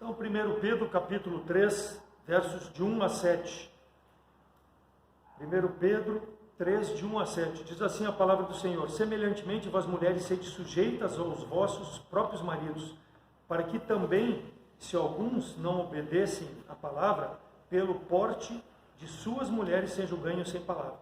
Então, 1 Pedro capítulo 3, versos de 1 a 7. 1 Pedro 3, de 1 a 7. Diz assim a palavra do Senhor: semelhantemente, vós mulheres, sede sujeitas aos vossos próprios maridos, para que também, se alguns não obedecem à palavra, pelo porte de suas mulheres sejam ganhos sem palavra,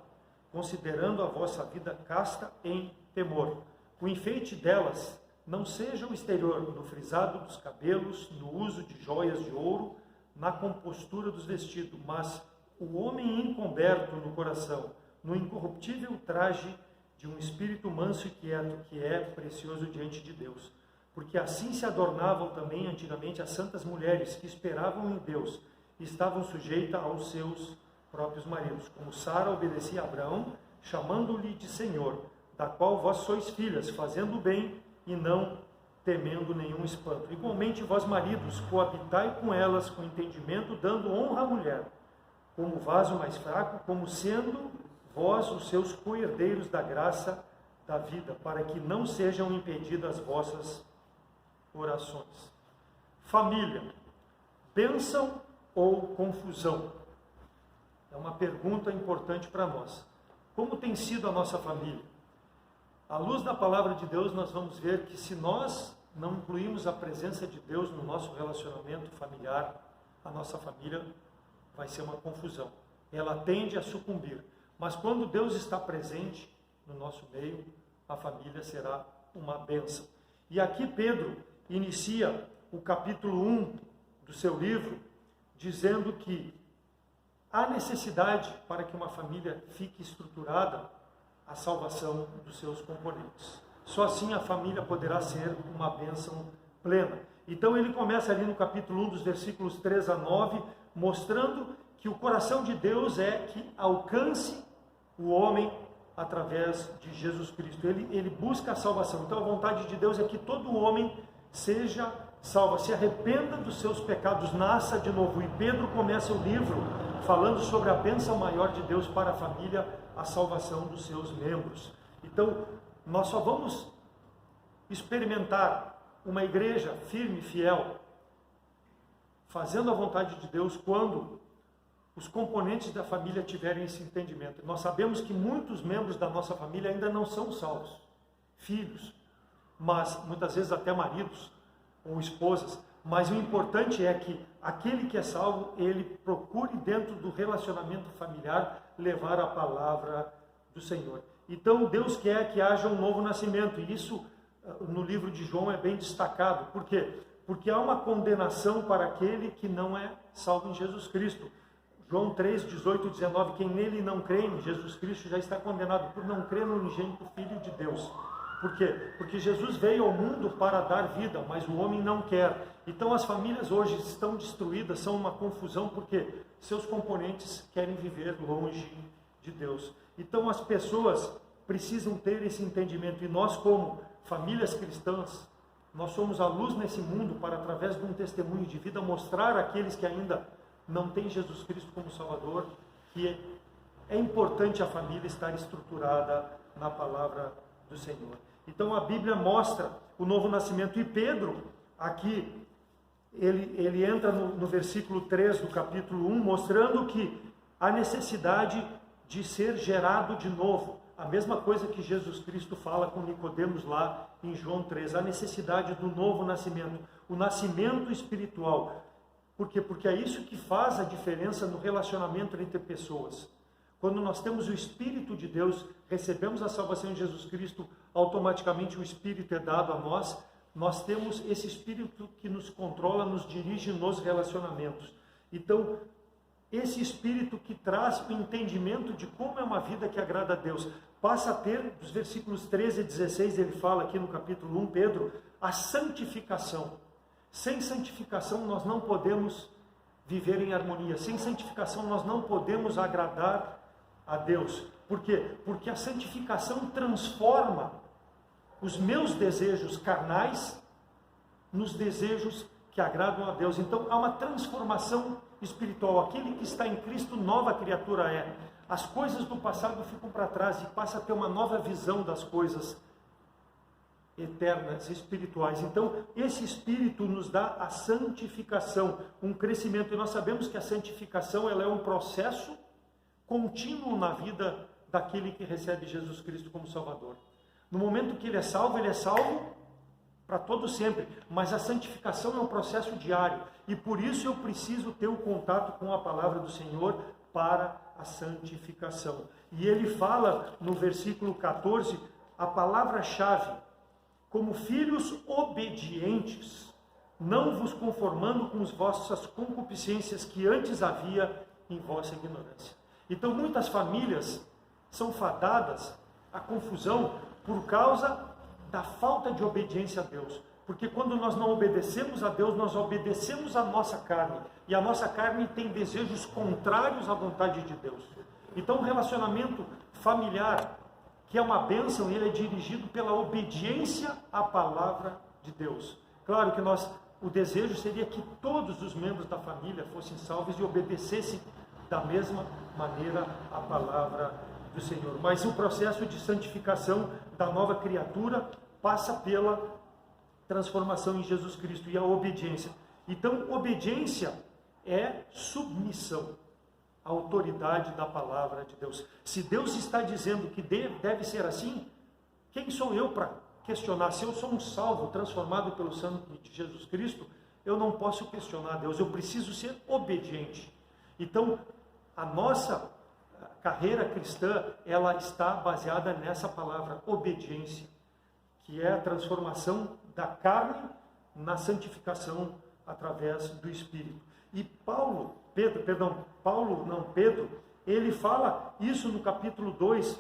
considerando a vossa vida casta em temor. O enfeite delas não seja o exterior, no frisado dos cabelos, no uso de joias de ouro, na compostura dos vestidos, mas o homem encoberto no coração, no incorruptível traje de um espírito manso e quieto, que é precioso diante de Deus. Porque assim se adornavam também antigamente as santas mulheres que esperavam em Deus e estavam sujeitas aos seus próprios maridos, como Sara obedecia a Abraão, chamando-lhe de Senhor, da qual vós sois filhas, fazendo o bem e não temendo nenhum espanto. Igualmente, vós maridos, coabitai com elas com entendimento, dando honra à mulher, como vaso mais fraco, como sendo vós os seus co-herdeiros da graça da vida, para que não sejam impedidas as vossas orações. Família, bênção ou confusão? É uma pergunta importante para nós. Como tem sido a nossa família? À luz da palavra de Deus, nós vamos ver que se nós não incluímos a presença de Deus no nosso relacionamento familiar, a nossa família vai ser uma confusão. Ela tende a sucumbir. Mas quando Deus está presente no nosso meio, a família será uma bênção. E aqui Pedro inicia o capítulo 1 do seu livro, dizendo que há necessidade para que uma família fique estruturada, a salvação dos seus componentes. Só assim a família poderá ser uma bênção plena. Então ele começa ali no capítulo 1, dos versículos 3 a 9, mostrando que o coração de Deus é que alcance o homem através de Jesus Cristo. Ele busca a salvação. Então a vontade de Deus é que todo homem seja salvo, se arrependa dos seus pecados, nasça de novo. E Pedro começa o livro falando sobre a bênção maior de Deus para a família, a salvação dos seus membros. Então, nós só vamos experimentar uma igreja firme, fiel, fazendo a vontade de Deus, quando os componentes da família tiverem esse entendimento. Nós sabemos que muitos membros da nossa família ainda não são salvos, filhos, mas muitas vezes até maridos ou esposas. Mas o importante é que aquele que é salvo, ele procure dentro do relacionamento familiar levar a palavra do Senhor. Então Deus quer que haja um novo nascimento, e isso no livro de João é bem destacado. Por quê? Porque há uma condenação para aquele que não é salvo em Jesus Cristo. João 3, 18 e 19, quem nele não crê em Jesus Cristo já está condenado por não crer no unigênito Filho de Deus. Por quê? Porque Jesus veio ao mundo para dar vida, mas o homem não quer. Então as famílias hoje estão destruídas, são uma confusão, porque seus componentes querem viver longe de Deus. Então as pessoas precisam ter esse entendimento, e nós, como famílias cristãs, nós somos a luz nesse mundo para, através de um testemunho de vida, mostrar àqueles que ainda não têm Jesus Cristo como Salvador, que é importante a família estar estruturada na palavra do Senhor. Então a Bíblia mostra o novo nascimento, e Pedro, aqui, ele entra no versículo 3 do capítulo 1, mostrando que há necessidade de ser gerado de novo. A mesma coisa que Jesus Cristo fala com Nicodemos lá em João 3, a necessidade do novo nascimento, o nascimento espiritual. Por quê? Porque é isso que faz a diferença no relacionamento entre pessoas. Quando nós temos o Espírito de Deus, recebemos a salvação em Jesus Cristo, automaticamente o Espírito é dado a nós. Nós temos esse Espírito que nos controla, nos dirige nos relacionamentos. Então, esse Espírito que traz o entendimento de como é uma vida que agrada a Deus, passa a ter, dos versículos 13 e 16, ele fala aqui no capítulo 1, Pedro, a santificação. Sem santificação nós não podemos viver em harmonia. Sem santificação nós não podemos agradar a Deus. Por quê? Porque a santificação transforma os meus desejos carnais nos desejos que agradam a Deus. Então há uma transformação espiritual. Aquele que está em Cristo, nova criatura é. As coisas do passado ficam para trás e passa a ter uma nova visão das coisas eternas, espirituais. Então, esse Espírito nos dá a santificação, um crescimento. E nós sabemos que a santificação ela é um processo contínuo na vida daquele que recebe Jesus Cristo como Salvador. No momento que ele é salvo para todo sempre. Mas a santificação é um processo diário. E por isso eu preciso ter o contato com a palavra do Senhor para a santificação. E ele fala no versículo 14, a palavra-chave: como filhos obedientes, não vos conformando com as vossas concupiscências que antes havia em vossa ignorância. Então muitas famílias são fadadas à confusão por causa da falta de obediência a Deus. Porque quando nós não obedecemos a Deus, nós obedecemos a nossa carne. E a nossa carne tem desejos contrários à vontade de Deus. Então o relacionamento familiar, que é uma bênção, ele é dirigido pela obediência à palavra de Deus. Claro que o desejo seria que todos os membros da família fossem salvos e obedecessem da mesma maneira a palavra do Senhor. Mas o processo de santificação da nova criatura passa pela transformação em Jesus Cristo e a obediência. Então, obediência é submissão à autoridade da palavra de Deus. Se Deus está dizendo que deve ser assim, quem sou eu para questionar? Se eu sou um salvo transformado pelo sangue de Jesus Cristo, eu não posso questionar Deus, eu preciso ser obediente. Então, a nossa carreira cristã, ela está baseada nessa palavra, obediência, que é a transformação da carne na santificação através do Espírito. E Pedro, ele fala isso no capítulo 2,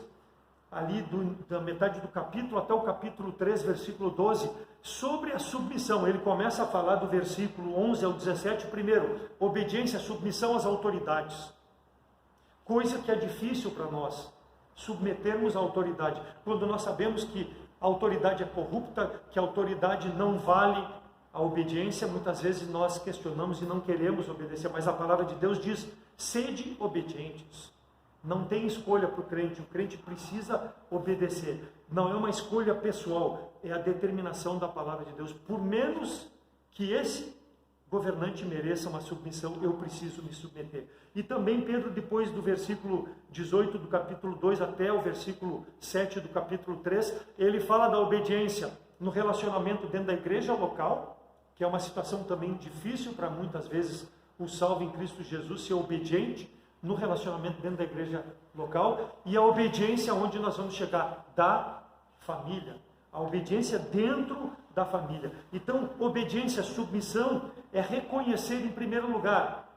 ali da metade do capítulo até o capítulo 3, versículo 12, sobre a submissão. Ele começa a falar do versículo 11 ao 17, primeiro, obediência, submissão às autoridades. Coisa que é difícil para nós, submetermos à autoridade. Quando nós sabemos que a autoridade é corrupta, que a autoridade não vale a obediência, muitas vezes nós questionamos e não queremos obedecer, mas a palavra de Deus diz, sede obedientes. Não tem escolha para o crente precisa obedecer. Não é uma escolha pessoal, é a determinação da palavra de Deus. Por menos que esse governante mereça uma submissão, eu preciso me submeter. E também Pedro, depois do versículo 18 do capítulo 2 até o versículo 7 do capítulo 3, ele fala da obediência no relacionamento dentro da igreja local, que é uma situação também difícil para muitas vezes o salvo em Cristo Jesus ser obediente no relacionamento dentro da igreja local, e a obediência onde nós vamos chegar, da família. A obediência dentro da família. Então, obediência, submissão, é reconhecer em primeiro lugar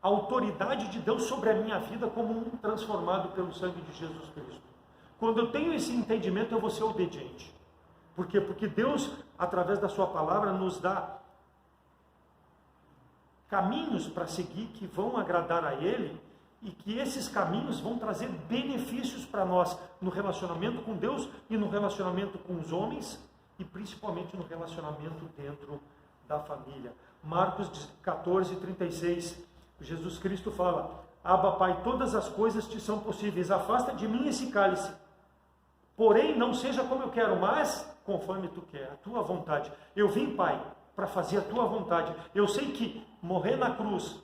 a autoridade de Deus sobre a minha vida como um transformado pelo sangue de Jesus Cristo. Quando eu tenho esse entendimento, eu vou ser obediente. Por quê? Porque Deus, através da sua palavra, nos dá caminhos para seguir que vão agradar a Ele, e que esses caminhos vão trazer benefícios para nós no relacionamento com Deus e no relacionamento com os homens e principalmente no relacionamento dentro da família. Marcos 14, 36, Jesus Cristo fala, Abba Pai, todas as coisas te são possíveis, afasta de mim esse cálice, porém não seja como eu quero, mas conforme tu quer, a tua vontade. Eu vim, Pai, para fazer a tua vontade. Eu sei que morrer na cruz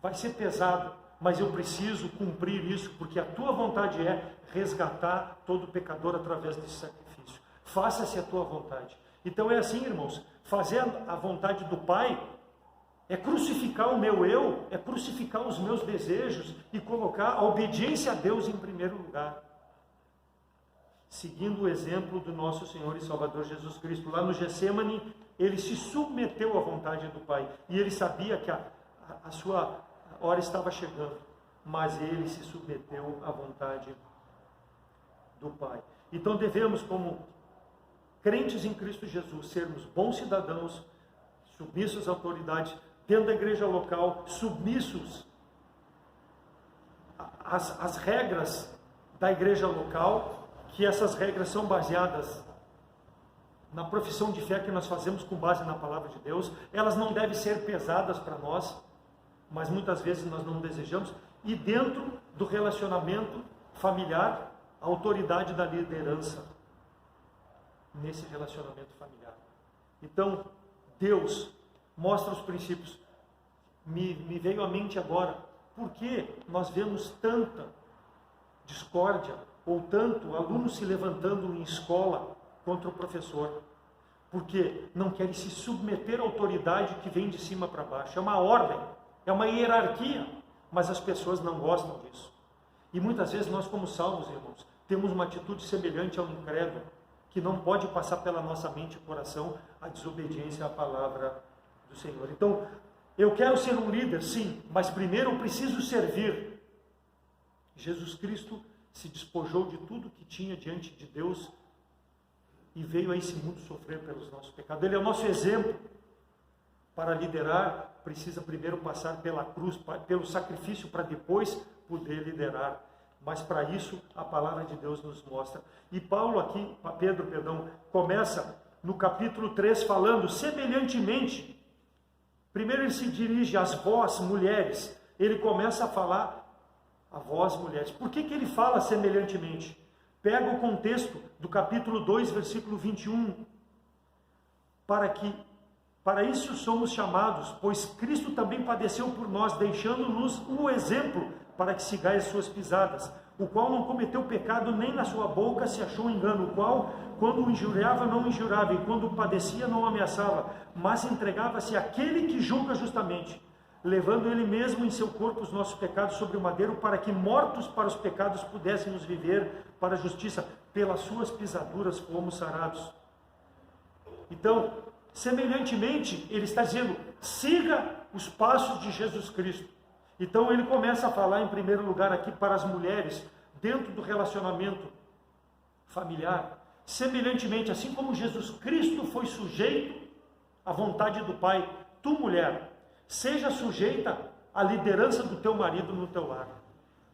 vai ser pesado, mas eu preciso cumprir isso, porque a tua vontade é resgatar todo pecador através desse sacrifício. Faça-se a tua vontade. Então é assim, irmãos, fazer a vontade do Pai é crucificar o meu eu, é crucificar os meus desejos e colocar a obediência a Deus em primeiro lugar. Seguindo o exemplo do nosso Senhor e Salvador Jesus Cristo, lá no Getsêmani, ele se submeteu à vontade do Pai, e ele sabia que a sua hora estava chegando, mas ele se submeteu à vontade do Pai. Então devemos, como crentes em Cristo Jesus, sermos bons cidadãos, submissos à autoridade, dentro da igreja local, submissos às regras da igreja local, que essas regras são baseadas na profissão de fé que nós fazemos com base na palavra de Deus. Elas não devem ser pesadas para nós, mas muitas vezes nós não desejamos. E dentro do relacionamento familiar, a autoridade da liderança. nesse relacionamento familiar. Então, Deus mostra os princípios. Me veio à mente agora, por que nós vemos tanta discórdia, ou tanto alunos se levantando em escola contra o professor? Porque não querem se submeter à autoridade que vem de cima para baixo. É uma ordem, é uma hierarquia, mas as pessoas não gostam disso. E muitas vezes nós, como salvos, irmãos, temos uma atitude semelhante ao incrédulo, que não pode passar pela nossa mente e coração a desobediência à palavra do Senhor. Então, eu quero ser um líder, sim, mas primeiro eu preciso servir. Jesus Cristo se despojou de tudo que tinha diante de Deus e veio a esse mundo sofrer pelos nossos pecados. Ele é o nosso exemplo. Para liderar, precisa primeiro passar pela cruz, pelo sacrifício, para depois poder liderar. Mas para isso, a palavra de Deus nos mostra. E Pedro, começa no capítulo 3 falando semelhantemente. Primeiro ele se dirige às vós, mulheres. Ele começa a falar a vós, mulheres. Por que ele fala semelhantemente? Pega o contexto do capítulo 2, versículo 21. Para isso somos chamados, pois Cristo também padeceu por nós, deixando-nos o exemplo para que sigais suas pisadas, o qual não cometeu pecado, nem na sua boca se achou engano, o qual, quando injuriava, não injurava, e quando padecia, não ameaçava, mas entregava-se àquele que julga justamente, levando ele mesmo em seu corpo os nossos pecados sobre o madeiro, para que, mortos para os pecados, pudéssemos viver para a justiça. Pelas suas pisaduras fomos sarados. Então, semelhantemente, ele está dizendo, siga os passos de Jesus Cristo. Então ele começa a falar em primeiro lugar aqui para as mulheres, dentro do relacionamento familiar. Semelhantemente, assim como Jesus Cristo foi sujeito à vontade do Pai, tu, mulher, seja sujeita à liderança do teu marido no teu lar,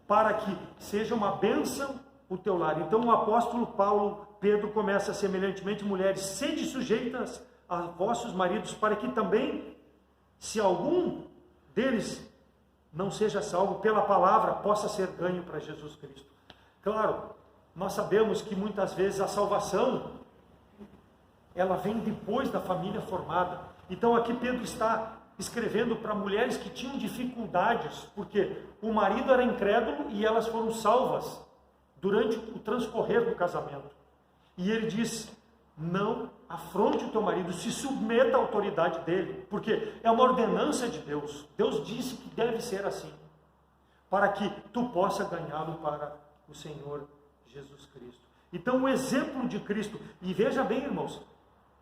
para que seja uma bênção o teu lar. Então o apóstolo Pedro começa semelhantemente, mulheres, sede sujeitas a vossos maridos, para que também, se algum deles não seja salvo pela palavra, possa ser ganho para Jesus Cristo. Claro, nós sabemos que muitas vezes a salvação, ela vem depois da família formada. Então aqui Pedro está escrevendo para mulheres que tinham dificuldades, porque o marido era incrédulo e elas foram salvas durante o transcorrer do casamento. E ele diz, não afronte o teu marido, se submeta à autoridade dele, porque é uma ordenança de Deus. Deus disse que deve ser assim, para que tu possa ganhá-lo para o Senhor Jesus Cristo. Então o exemplo de Cristo, e veja bem, irmãos,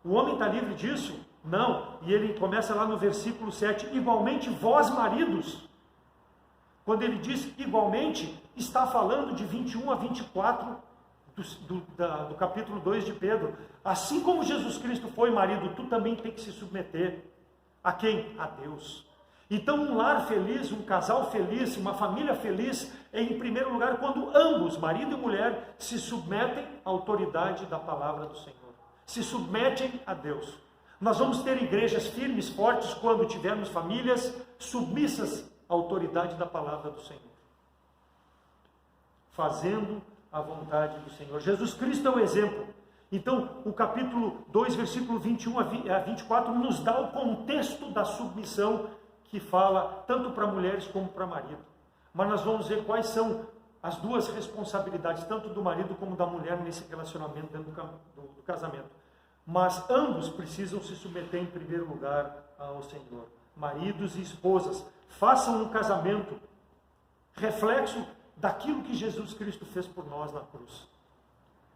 o homem está livre disso? Não. E ele começa lá no versículo 7, igualmente vós maridos. Quando ele diz igualmente, está falando de 21 a 24 do capítulo 2 de Pedro. Assim como Jesus Cristo foi marido, tu também tem que se submeter. A quem? A Deus. Então um lar feliz, um casal feliz, uma família feliz, é em primeiro lugar quando ambos, marido e mulher, se submetem à autoridade da palavra do Senhor. Se submetem a Deus. Nós vamos ter igrejas firmes, fortes, quando tivermos famílias submissas à autoridade da palavra do Senhor, fazendo a vontade do Senhor. Jesus Cristo é o exemplo. Então, o capítulo 2, versículo 21 a 24, nos dá o contexto da submissão, que fala tanto para mulheres como para marido. Mas nós vamos ver quais são as duas responsabilidades, tanto do marido como da mulher, nesse relacionamento dentro do casamento. Mas ambos precisam se submeter em primeiro lugar ao Senhor. Maridos e esposas, façam um casamento reflexo daquilo que Jesus Cristo fez por nós na cruz.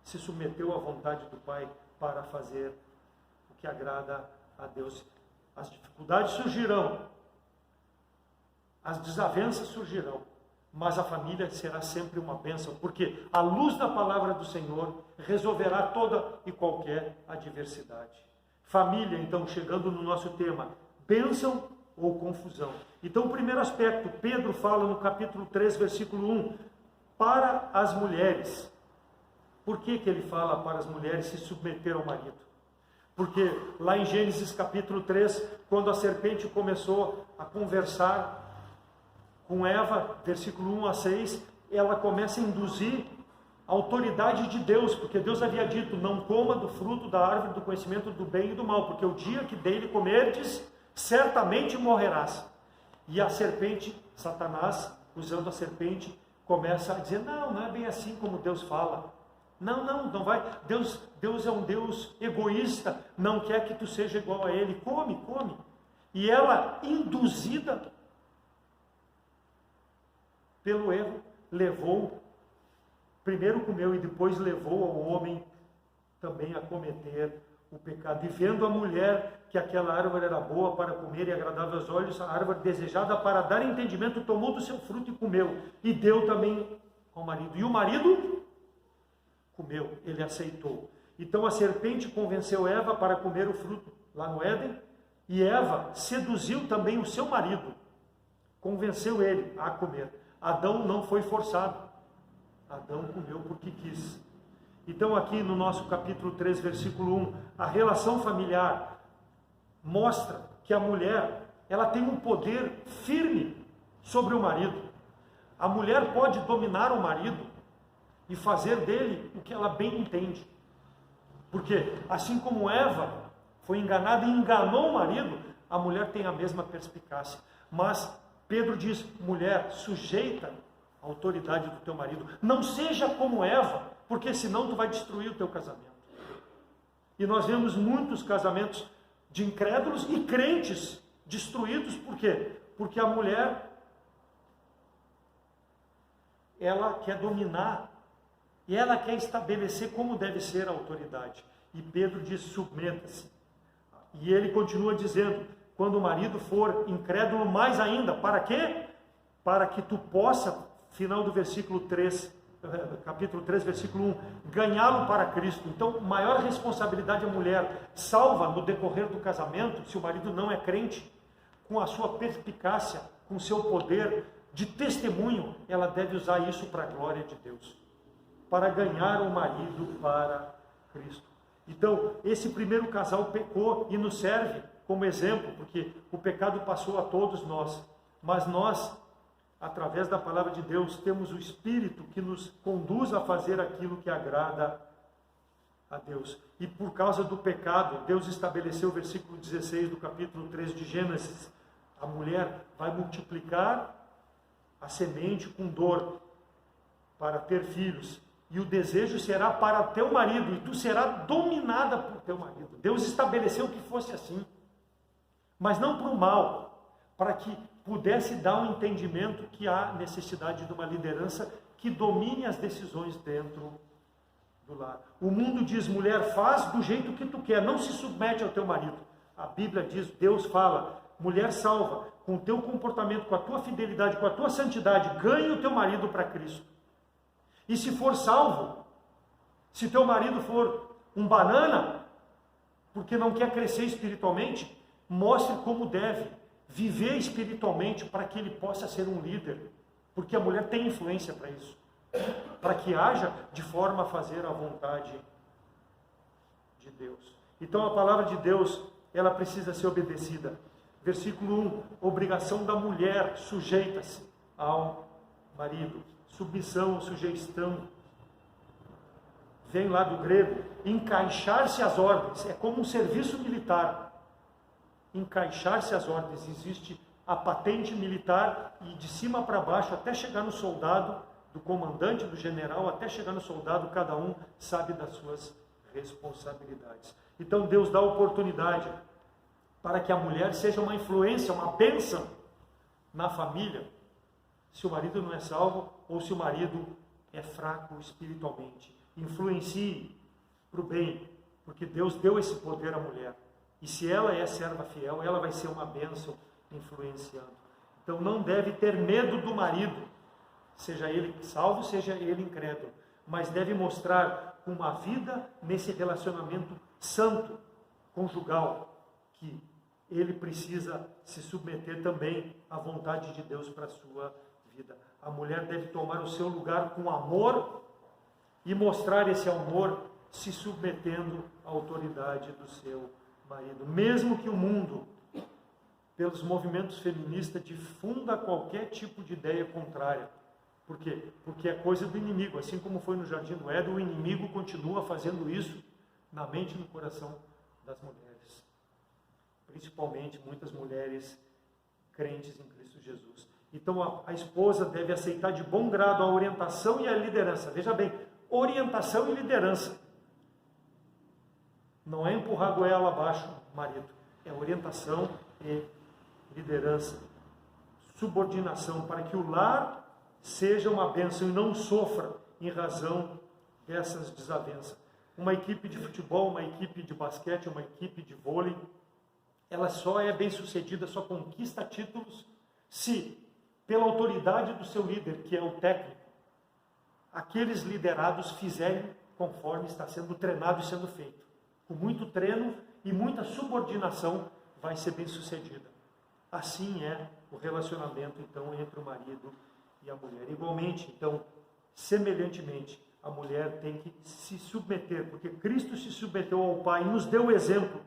Se submeteu à vontade do Pai para fazer o que agrada a Deus. As dificuldades surgirão, as desavenças surgirão, mas a família será sempre uma bênção, porque a luz da palavra do Senhor resolverá toda e qualquer adversidade. Família, então, chegando no nosso tema, bênção ou confusão. Então, o primeiro aspecto, Pedro fala no capítulo 3, versículo 1, para as mulheres. Por que ele fala para as mulheres se submeter ao marido? Porque lá em Gênesis capítulo 3, quando a serpente começou a conversar com Eva, versículo 1 a 6, ela começa a induzir a autoridade de Deus, porque Deus havia dito, não coma do fruto da árvore do conhecimento do bem e do mal, porque o dia que dele comerdes, certamente morrerás. E a serpente, Satanás, usando a serpente, começa a dizer, não é bem assim como Deus fala. Não vai. Deus é um Deus egoísta, não quer que tu seja igual a Ele. Come. E ela, induzida pelo erro, primeiro comeu e depois levou ao homem também a cometer o pecado. E vendo a mulher que aquela árvore era boa para comer e agradável aos olhos, a árvore desejada para dar entendimento, tomou do seu fruto e comeu. E deu também ao marido. E o marido comeu, ele aceitou. Então a serpente convenceu Eva para comer o fruto lá no Éden, e Eva seduziu também o seu marido, convenceu ele a comer. Adão não foi forçado, Adão comeu porque quis. Então aqui no nosso capítulo 3, versículo 1, a relação familiar mostra que a mulher, ela tem um poder firme sobre o marido. A mulher pode dominar o marido e fazer dele o que ela bem entende. Porque assim como Eva foi enganada e enganou o marido, a mulher tem a mesma perspicácia. Mas Pedro diz, mulher, sujeita a autoridade do teu marido. Não seja como Eva, porque senão tu vai destruir o teu casamento. E nós vemos muitos casamentos de incrédulos e crentes destruídos. Por quê? Porque a mulher, ela quer dominar e ela quer estabelecer como deve ser a autoridade. E Pedro diz, submeta-se. E ele continua dizendo, quando o marido for incrédulo, mais ainda, para quê? Para que tu possa, final do versículo 3, capítulo 3, versículo 1, ganhá-lo para Cristo. Então, maior responsabilidade a mulher salva no decorrer do casamento, se o marido não é crente, com a sua perspicácia, com o seu poder de testemunho, ela deve usar isso para a glória de Deus, para ganhar o marido para Cristo. Então, esse primeiro casal pecou e nos serve como exemplo, porque o pecado passou a todos nós, mas nós, através da palavra de Deus, temos o Espírito que nos conduz a fazer aquilo que agrada a Deus. E por causa do pecado, Deus estabeleceu o versículo 16 do capítulo 3 de Gênesis, a mulher vai multiplicar a semente com dor para ter filhos, e o desejo será para teu marido, e tu serás dominada por teu marido. Deus estabeleceu que fosse assim, mas não para o mal, para que pudesse dar um entendimento que há necessidade de uma liderança que domine as decisões dentro do lar. O mundo diz, mulher, faz do jeito que tu quer, não se submete ao teu marido. A Bíblia diz, Deus fala, mulher salva, com o teu comportamento, com a tua fidelidade, com a tua santidade, ganhe o teu marido para Cristo. E se for salvo, se teu marido for um banana, porque não quer crescer espiritualmente, mostre como deve viver espiritualmente para que ele possa ser um líder, porque a mulher tem influência para isso, para que haja de forma a fazer a vontade de Deus. Então a palavra de Deus, ela precisa ser obedecida. Versículo 1, obrigação da mulher, sujeita-se ao marido. Submissão, sujeição, vem lá do grego, encaixar-se às ordens, é como um serviço militar, encaixar-se às ordens, existe a patente militar, e de cima para baixo, até chegar no soldado, do comandante, do general, até chegar no soldado, cada um sabe das suas responsabilidades. Então Deus dá oportunidade para que a mulher seja uma influência, uma bênção na família, se o marido não é salvo, ou se o marido é fraco espiritualmente. Influencie para o bem, porque Deus deu esse poder à mulher. E se ela é serva fiel, ela vai ser uma bênção influenciando. Então não deve ter medo do marido, seja ele salvo, seja ele incrédulo, mas deve mostrar uma vida nesse relacionamento santo, conjugal, que ele precisa se submeter também à vontade de Deus para a sua vida. A mulher deve tomar o seu lugar com amor e mostrar esse amor se submetendo à autoridade do seu marido. Mesmo que o mundo, pelos movimentos feministas, difunda qualquer tipo de ideia contrária, Por quê? Porque é coisa do inimigo. Assim como foi no Jardim do Éden, o inimigo continua fazendo isso na mente e no coração das mulheres. Principalmente muitas mulheres crentes em Cristo Jesus. Então a esposa deve aceitar de bom grado a orientação e a liderança. Veja bem, orientação e liderança. Não é empurrar a goela abaixo, marido. É orientação e liderança. Subordinação, para que o lar seja uma bênção e não sofra em razão dessas desavenças. Uma equipe de futebol, uma equipe de basquete, uma equipe de vôlei, ela só é bem sucedida, só conquista títulos se, pela autoridade do seu líder, que é o técnico, aqueles liderados fizerem conforme está sendo treinado e sendo feito. Com muito treino e muita subordinação vai ser bem sucedida. Assim é o relacionamento, então, entre o marido e a mulher. Igualmente, então, semelhantemente, a mulher tem que se submeter, porque Cristo se submeteu ao Pai e nos deu o exemplo.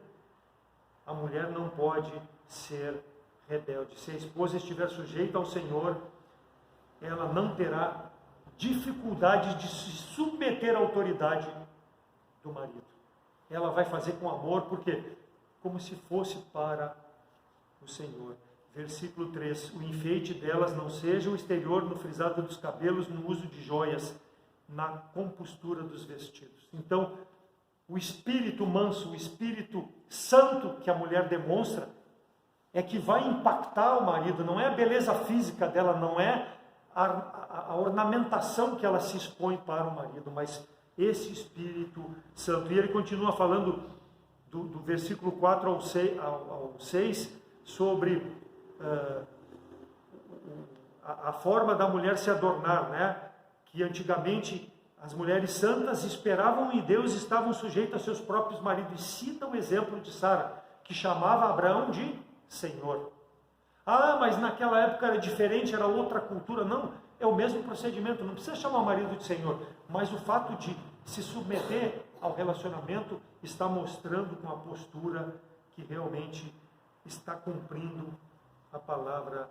A mulher não pode ser rebelde. Se a esposa estiver sujeita ao Senhor, ela não terá dificuldade de se submeter à autoridade do marido. Ela vai fazer com amor, porque como se fosse para o Senhor. Versículo 3, o enfeite delas não seja o exterior, no frisado dos cabelos, no uso de joias, na compostura dos vestidos. Então, o espírito manso, o espírito santo que a mulher demonstra, é que vai impactar o marido, não é a beleza física dela, não é a ornamentação que ela se expõe para o marido, mas esse Espírito Santo. E ele continua falando do versículo 4 ao 6 sobre a forma da mulher se adornar, né? Que antigamente as mulheres santas esperavam em Deus e estavam sujeitas a seus próprios maridos. E cita o exemplo de Sara, que chamava Abraão de Senhor. Ah, mas naquela época era diferente, era outra cultura. Não, é o mesmo procedimento, não precisa chamar o marido de Senhor. Mas o fato de se submeter ao relacionamento está mostrando com a postura que realmente está cumprindo a palavra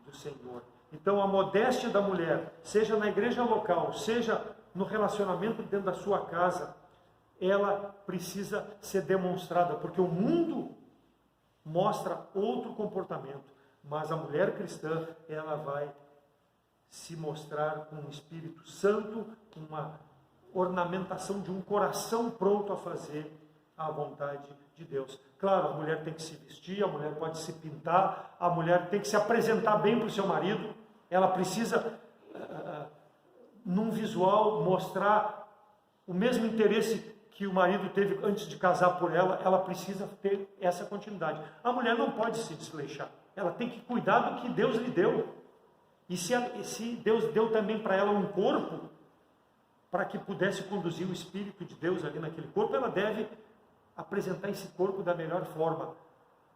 do Senhor. Então a modéstia da mulher, seja na igreja local, seja no relacionamento dentro da sua casa, ela precisa ser demonstrada, porque o mundo mostra outro comportamento, mas a mulher cristã, ela vai se mostrar com um Espírito Santo, com uma ornamentação de um coração pronto a fazer a vontade de Deus. Claro, a mulher tem que se vestir, a mulher pode se pintar, a mulher tem que se apresentar bem para o seu marido, ela precisa, num visual, mostrar o mesmo interesse que o marido teve antes de casar por ela, ela precisa ter essa continuidade. A mulher não pode se desleixar, ela tem que cuidar do que Deus lhe deu. E se Deus deu também para ela um corpo, para que pudesse conduzir o Espírito de Deus ali naquele corpo, ela deve apresentar esse corpo da melhor forma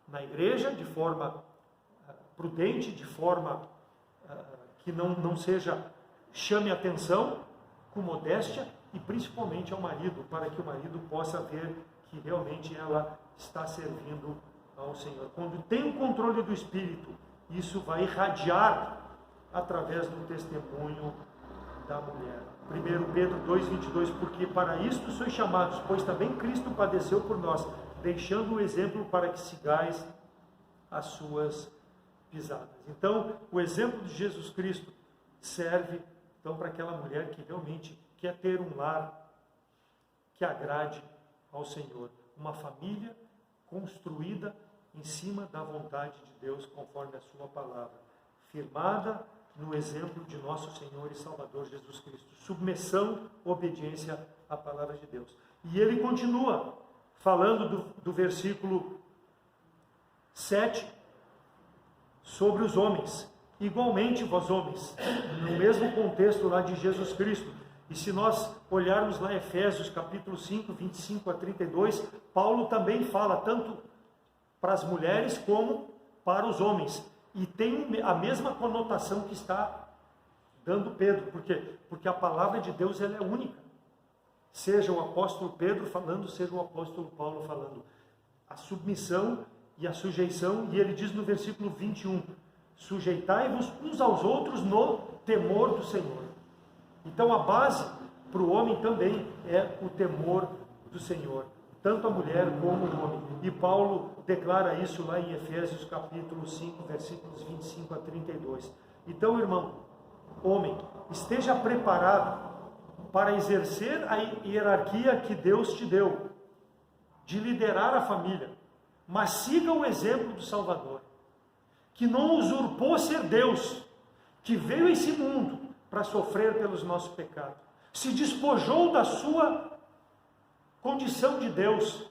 na igreja, de forma prudente, de forma que não chame atenção, com modéstia, e principalmente ao marido, para que o marido possa ver que realmente ela está servindo ao Senhor. Quando tem o controle do Espírito, isso vai irradiar através do testemunho da mulher. 1 Pedro 2,22, porque para isto sois chamados, pois também Cristo padeceu por nós, deixando o exemplo para que sigais as suas pisadas. Então, o exemplo de Jesus Cristo serve então para aquela mulher que realmente quer ter um lar que agrade ao Senhor, uma família construída em cima da vontade de Deus, conforme a sua palavra, firmada no exemplo de nosso Senhor e Salvador Jesus Cristo. Submissão, obediência à palavra de Deus. E ele continua falando do versículo 7 sobre os homens. Igualmente, vós homens, no mesmo contexto lá de Jesus Cristo. E se nós olharmos lá Efésios capítulo 5, 25 a 32, Paulo também fala tanto para as mulheres como para os homens. E tem a mesma conotação que está dando Pedro. Por quê? Porque a palavra de Deus ela é única. Seja o apóstolo Pedro falando, seja o apóstolo Paulo falando. A submissão e a sujeição, e ele diz no versículo 21, Sujeitai-vos uns aos outros no temor do Senhor. Então a base para o homem também é o temor do Senhor, tanto a mulher como o homem. E Paulo declara isso lá em Efésios capítulo 5, versículos 25 a 32. Então, irmão, homem, esteja preparado para exercer a hierarquia que Deus te deu, de liderar a família, mas siga o exemplo do Salvador, que não usurpou ser Deus, que veio a esse mundo para sofrer pelos nossos pecados, se despojou da sua condição de Deus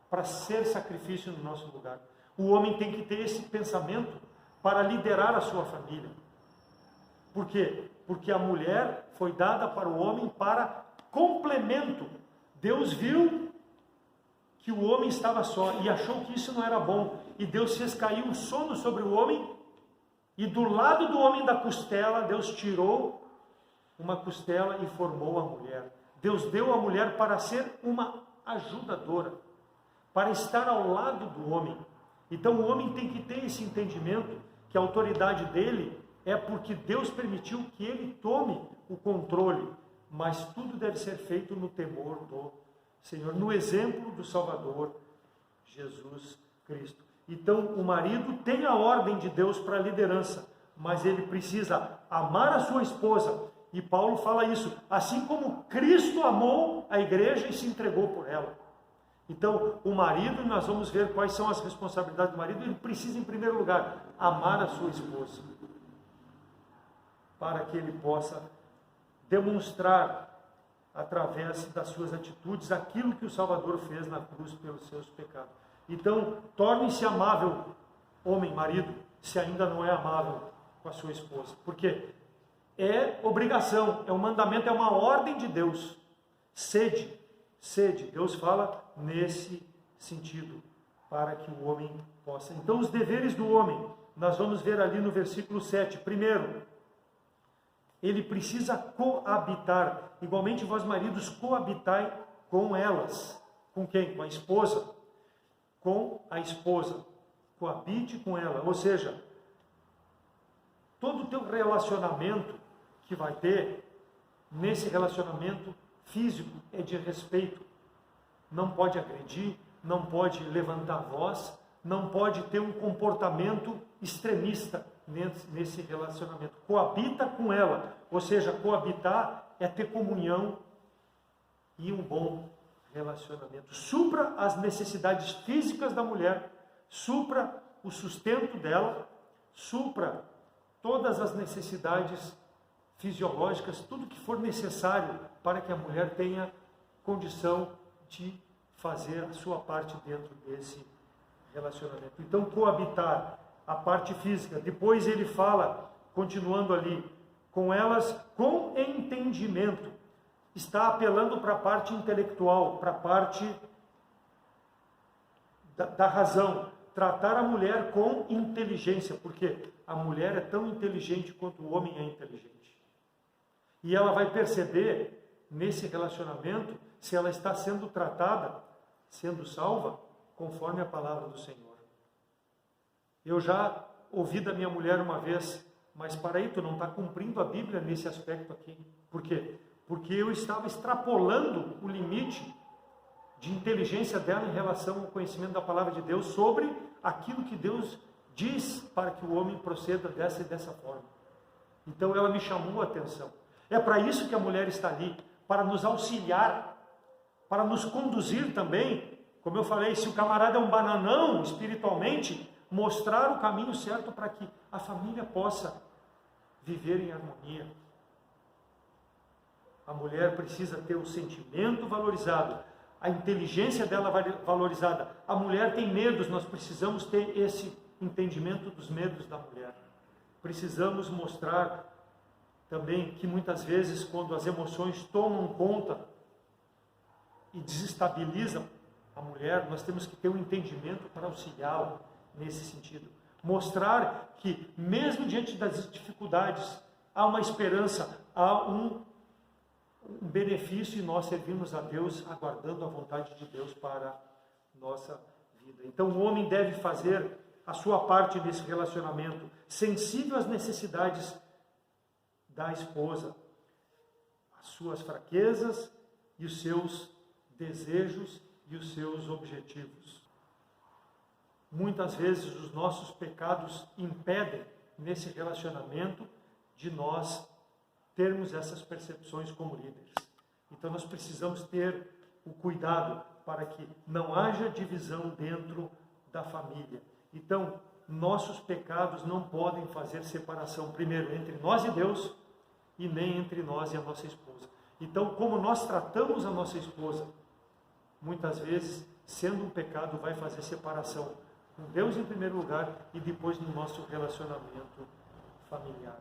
para ser sacrifício no nosso lugar. O homem tem que ter esse pensamento para liderar a sua família. Por quê? Porque a mulher foi dada para o homem para complemento. Deus viu que o homem estava só e achou que isso não era bom. E Deus fez cair um sono sobre o homem, e do lado do homem da costela, Deus tirou uma costela e formou a mulher. Deus deu a mulher para ser uma ajudadora, para estar ao lado do homem. Então o homem tem que ter esse entendimento, que a autoridade dele é porque Deus permitiu que ele tome o controle, mas tudo deve ser feito no temor do Senhor, no exemplo do Salvador, Jesus Cristo. Então o marido tem a ordem de Deus para a liderança, mas ele precisa amar a sua esposa, e Paulo fala isso, assim como Cristo amou a igreja e se entregou por ela. Então o marido, nós vamos ver quais são as responsabilidades do marido. Ele precisa, em primeiro lugar, amar a sua esposa, para que ele possa demonstrar, através das suas atitudes, aquilo que o Salvador fez na cruz pelos seus pecados. Então, torne-se amável, homem, marido, se ainda não é amável com a sua esposa. Porque é obrigação, é um mandamento, é uma ordem de Deus. Sede, Deus fala nesse sentido, para que o homem possa. Então, os deveres do homem, nós vamos ver ali no versículo 7. Primeiro, ele precisa coabitar. Igualmente, vós maridos, coabitai com elas. Com quem? Com a esposa. Com a esposa. Coabite com ela. Ou seja, todo o teu relacionamento que vai ter, nesse relacionamento físico, é de respeito. Não pode agredir, não pode levantar voz, não pode ter um comportamento extremista nesse relacionamento. Coabita com ela, ou seja, coabitar é ter comunhão e um bom relacionamento. Supra as necessidades físicas da mulher, supra o sustento dela, supra todas as necessidades fisiológicas, tudo que for necessário para que a mulher tenha condição de fazer a sua parte dentro desse relacionamento. Então, coabitar a parte física. Depois ele fala, continuando ali, com elas com entendimento. Está apelando para a parte intelectual, para a parte da razão. Tratar a mulher com inteligência, porque a mulher é tão inteligente quanto o homem é inteligente. E ela vai perceber nesse relacionamento se ela está sendo tratada, sendo salva, conforme a palavra do Senhor. Eu já ouvi da minha mulher uma vez, mas para aí, tu não está cumprindo a Bíblia nesse aspecto aqui. Por quê? Porque eu estava extrapolando o limite de inteligência dela em relação ao conhecimento da palavra de Deus sobre aquilo que Deus diz para que o homem proceda dessa e dessa forma. Então ela me chamou a atenção. É para isso que a mulher está ali, para nos auxiliar, para nos conduzir também. Como eu falei, se o camarada é um bananão espiritualmente, mostrar o caminho certo para que a família possa viver em harmonia. A mulher precisa ter o sentimento valorizado, a inteligência dela valorizada. A mulher tem medos, nós precisamos ter esse entendimento dos medos da mulher. Precisamos mostrar também que muitas vezes, quando as emoções tomam conta e desestabilizam a mulher, nós temos que ter um entendimento para auxiliá-la nesse sentido. Mostrar que, mesmo diante das dificuldades, há uma esperança, há um benefício, e nós servimos a Deus, aguardando a vontade de Deus para a nossa vida. Então o homem deve fazer a sua parte nesse relacionamento, sensível às necessidades da esposa, as suas fraquezas e os seus desejos e os seus objetivos. Muitas vezes os nossos pecados impedem nesse relacionamento de nós termos essas percepções como líderes. Então nós precisamos ter o cuidado para que não haja divisão dentro da família. Então, nossos pecados não podem fazer separação, primeiro, entre nós e Deus, e nem entre nós e a nossa esposa. Então, como nós tratamos a nossa esposa, muitas vezes, sendo um pecado, vai fazer separação com Deus em primeiro lugar e depois no nosso relacionamento familiar.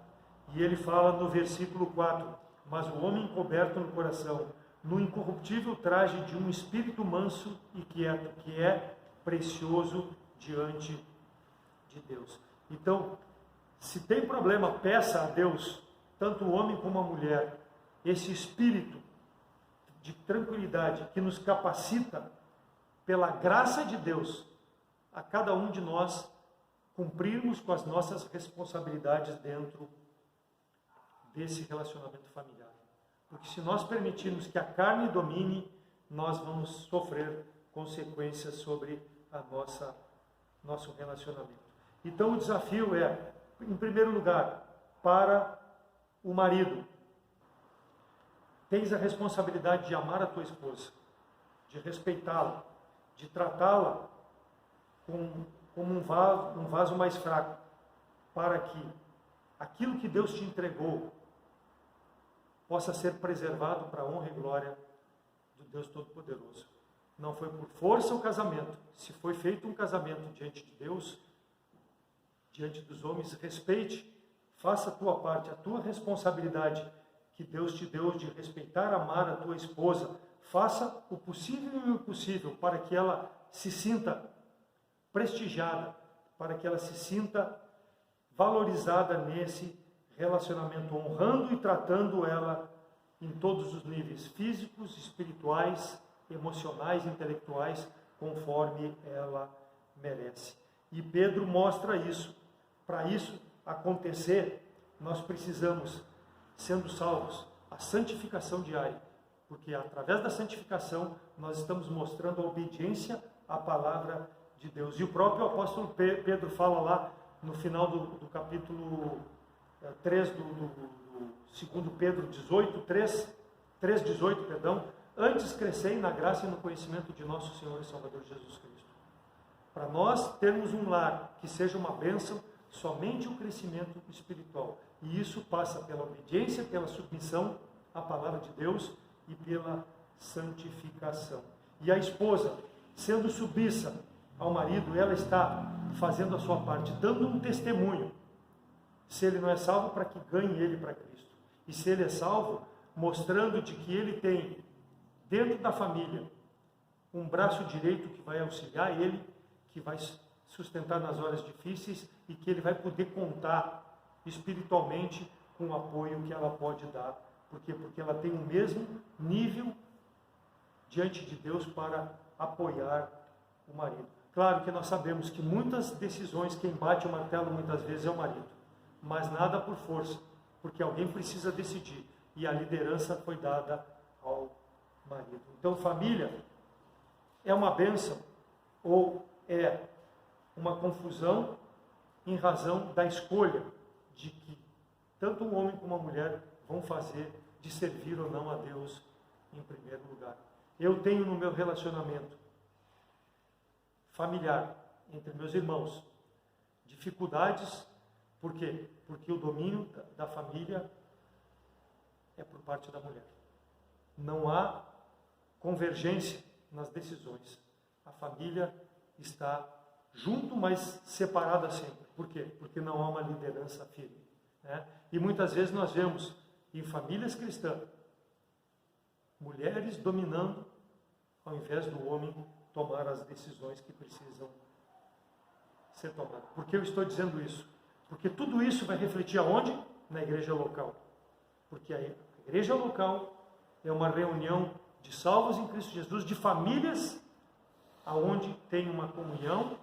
E ele fala no versículo 4, mas o homem encoberto no coração, no incorruptível traje de um espírito manso e quieto, que é precioso diante de Deus. Então, se tem problema, peça a Deus, tanto o homem como a mulher, esse espírito de tranquilidade que nos capacita, pela graça de Deus, a cada um de nós cumprirmos com as nossas responsabilidades dentro desse relacionamento familiar. Porque se nós permitirmos que a carne domine, nós vamos sofrer consequências sobre a nosso relacionamento. Então o desafio é, em primeiro lugar, para o marido. Tens a responsabilidade de amar a tua esposa, de respeitá-la, de tratá-la como um vaso mais fraco, para que aquilo que Deus te entregou possa ser preservado para a honra e glória do Deus Todo-Poderoso. Não foi por força o casamento. Se foi feito um casamento diante de Deus, diante dos homens, respeite, faça a tua parte, a tua responsabilidade que Deus te deu de respeitar, amar a tua esposa. Faça o possível e o impossível para que ela se sinta prestigiada, para que ela se sinta valorizada nesse relacionamento, honrando e tratando ela em todos os níveis, físicos, espirituais, emocionais, intelectuais, conforme ela merece. E Pedro mostra isso. Para isso acontecer, nós precisamos, sendo salvos, a santificação diária, porque através da santificação nós estamos mostrando a obediência à palavra de Deus. E o próprio apóstolo Pedro fala lá no final do capítulo 3 do 2 Pedro 3:18, perdão, antes crescei na graça e no conhecimento de nosso Senhor e Salvador Jesus Cristo. Para nós termos um lar que seja uma bênção, somente o crescimento espiritual. E isso passa pela obediência, pela submissão à palavra de Deus e pela santificação. E a esposa, sendo submissa ao marido, ela está fazendo a sua parte, dando um testemunho. Se ele não é salvo, para que ganhe ele para Cristo. E se ele é salvo, mostrando de que ele tem, dentro da família, um braço direito que vai auxiliar ele, que vai sustentar nas horas difíceis e que ele vai poder contar espiritualmente com o apoio que ela pode dar. Por quê? Porque ela tem o mesmo nível diante de Deus para apoiar o marido. Claro que nós sabemos que muitas decisões, quem bate o martelo muitas vezes é o marido, mas nada por força, porque alguém precisa decidir, e a liderança foi dada ao marido. Então, família é uma bênção ou é uma confusão em razão da escolha de que tanto um homem como uma mulher vão fazer de servir ou não a Deus em primeiro lugar. Eu tenho no meu relacionamento familiar, entre meus irmãos, dificuldades. Por quê? Porque o domínio da família é por parte da mulher. Não há convergência nas decisões. A família está junto, mas separada sempre. Por quê? Porque não há uma liderança firme, né? E muitas vezes nós vemos em famílias cristãs mulheres dominando ao invés do homem tomar as decisões que precisam ser tomadas. Por que eu estou dizendo isso? Porque tudo isso vai refletir aonde? Na igreja local. Porque a igreja local é uma reunião de salvos em Cristo Jesus, de famílias aonde tem uma comunhão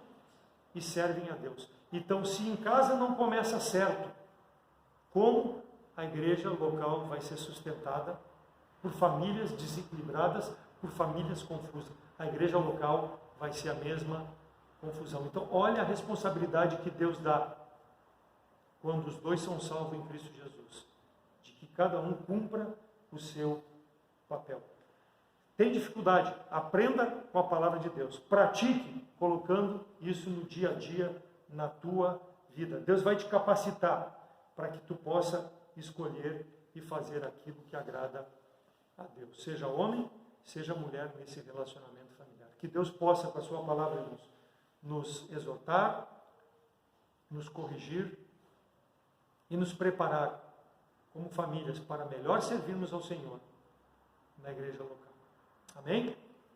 e servem a Deus. Então, se em casa não começa certo, como a igreja local vai ser sustentada por famílias desequilibradas, por famílias confusas? A igreja local vai ser a mesma confusão. Então, olha a responsabilidade que Deus dá quando os dois são salvos em Cristo Jesus, de que cada um cumpra o seu papel. Tem dificuldade? Aprenda com a palavra de Deus. Pratique colocando isso no dia a dia na tua vida. Deus vai te capacitar para que tu possa escolher e fazer aquilo que agrada a Deus. Seja homem, seja mulher nesse relacionamento familiar. Que Deus possa, com a sua palavra, nos exortar, nos corrigir e nos preparar como famílias para melhor servirmos ao Senhor na igreja local. Amém?